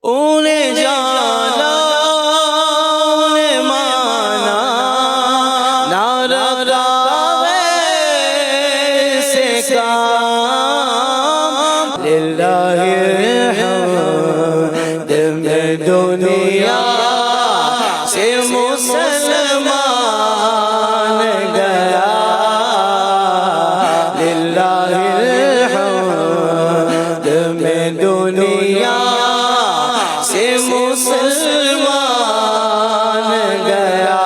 انہیں جانا انہیں مانا نہ رکھا ویسے کام للہ الحمد میں دنیا سے مسلمان گیا للہ الحمد میں دنیا سے مسلمان گیا۔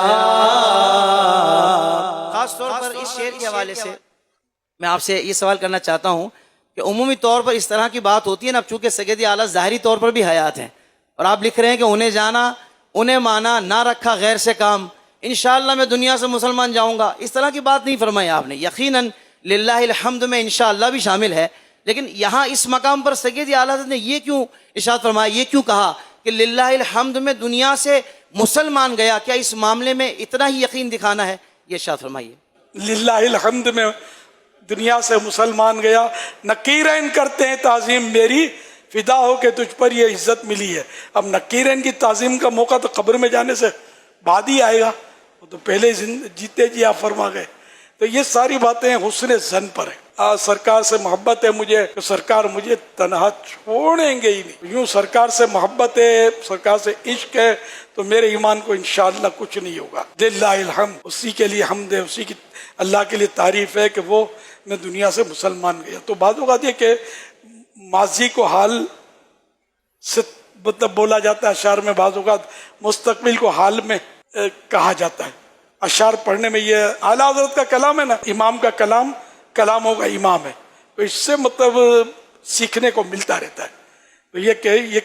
خاص طور پر اس شعر کے حوالے سے میں آپ سے یہ سوال کرنا چاہتا ہوں کہ عمومی طور پر اس طرح کی بات ہوتی ہے نا، اب چونکہ سید اعلیٰ ظاہری طور پر بھی حیات ہیں اور آپ لکھ رہے ہیں کہ انہیں جانا انہیں مانا نہ رکھا غیر سے کام، انشاءاللہ میں دنیا سے مسلمان جاؤں گا، اس طرح کی بات نہیں فرمائی آپ نے۔ یقیناً للہ الحمد میں انشاءاللہ بھی شامل ہے، لیکن یہاں اس مقام پر سید اعلیٰ حضرت نے یہ کیوں ارشاد فرمایا، یہ کیوں کہا کہ للہ الحمد میں دنیا سے مسلمان گیا؟ کیا اس معاملے میں اتنا ہی یقین دکھانا ہے؟ یہ ارشاد فرمائیے۔ للہ الحمد میں دنیا سے مسلمان گیا، نکیرین کرتے ہیں تعظیم میری، فدا ہو کہ تجھ پر یہ عزت ملی ہے۔ اب نکیرین کی تعظیم کا موقع تو قبر میں جانے سے بعد ہی آئے گا، وہ تو پہلے جیتے جی آپ فرما گئے۔ تو یہ ساری باتیں حسن ظن پر ہیں۔ سرکار سے محبت ہے مجھے تو سرکار مجھے تنہا چھوڑیں گے ہی نہیں۔ یوں سرکار سے محبت ہے، سرکار سے عشق ہے تو میرے ایمان کو انشاءاللہ کچھ نہیں ہوگا۔ للہ الحمد، اسی کے لیے حمد ہے، اسی کی اللہ کے لیے تعریف ہے کہ وہ میں دنیا سے مسلمان گیا۔ تو بعض اوقات یہ کہ ماضی کو حال سے مطلب بولا جاتا ہے اشعار میں، بعض اوقات مستقبل کو حال میں کہا جاتا ہے۔ اشعار پڑھنے میں یہ اعلیٰ حضرت کا کلام ہے نا، امام کا کلام کلاموں کا امام ہے، تو اس سے مطلب سیکھنے کو ملتا رہتا ہے۔ تو یہ کہ یہ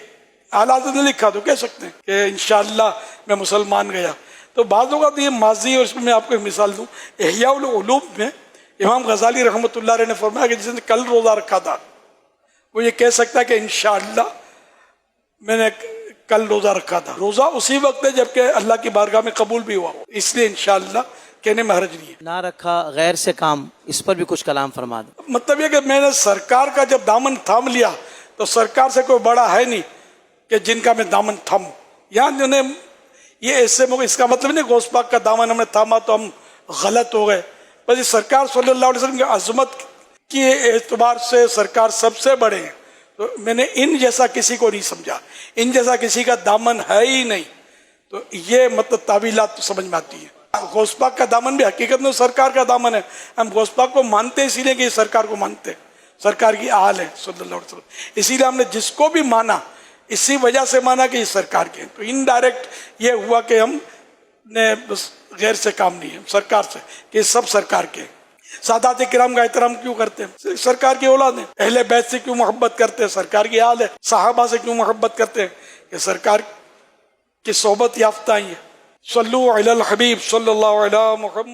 اعلیٰ حضرت نے لکھا تو کہہ سکتے ہیں کہ انشاءاللہ میں مسلمان گیا۔ تو بعض اوقات یہ ماضی، اور اس میں آپ کو ایک مثال دوں، احیاء العلوم میں امام غزالی رحمۃ اللہ علیہ نے فرمایا کہ جس نے کل روزہ رکھا تھا وہ یہ کہہ سکتا ہے کہ انشاءاللہ میں نے کل روزہ رکھا تھا۔ روزہ اسی وقت ہے جبکہ اللہ کی بارگاہ میں قبول بھی ہوا ہو، اس لیے انشاءاللہ کہنے میں حرج نہیں ہے۔ نہ رکھا غیر سے کام، اس پر بھی کچھ کلام فرما دو۔ مطلب یہ کہ میں نے سرکار کا جب دامن تھام لیا تو سرکار سے کوئی بڑا ہے نہیں کہ جن کا میں دامن تھاموں۔ یہاں انہیں یہ ایسے اس کا مطلب نہیں غوث پاک کا دامن ہم نے تھاما تو ہم غلط ہو گئے، بس سرکار صلی اللہ علیہ وسلم کی عظمت کے اعتبار سے سرکار سب سے بڑے ہیں، تو میں نے ان جیسا کسی کو نہیں سمجھا، ان جیسا کسی کا دامن ہے ہی نہیں۔ تو یہ مطلب تعویلات تو سمجھ میں آتی ہے۔ غوث پاک کا دامن بھی حقیقت میں سرکار کا دامن ہے، ہم غوث پاک کو مانتے اسی لیے کہ یہ سرکار کو مانتے ہیں، سرکار کی آل ہے صلی اللہ علیہ وسلم، اسی لیے ہم نے جس کو بھی مانا اسی وجہ سے مانا کہ یہ سرکار کے ہیں۔ تو انڈائریکٹ یہ ہوا کہ ہم نے بس غیر سے کام نہیں ہے، سرکار سے کہ سب سرکار کے ہیں۔ سادات کرام کا احترام کیوں کرتے ہیں؟ سرکار کی اولاد ہیں۔ اہل بیت سے کیوں محبت کرتے ہیں؟ سرکار کی آل ہے۔ صحابہ سے کیوں محبت کرتے ہیں؟ کہ سرکار کی صحبت یافتہ ہی ہے۔ صلو علی الحبیب صلی اللہ علیہ محمد۔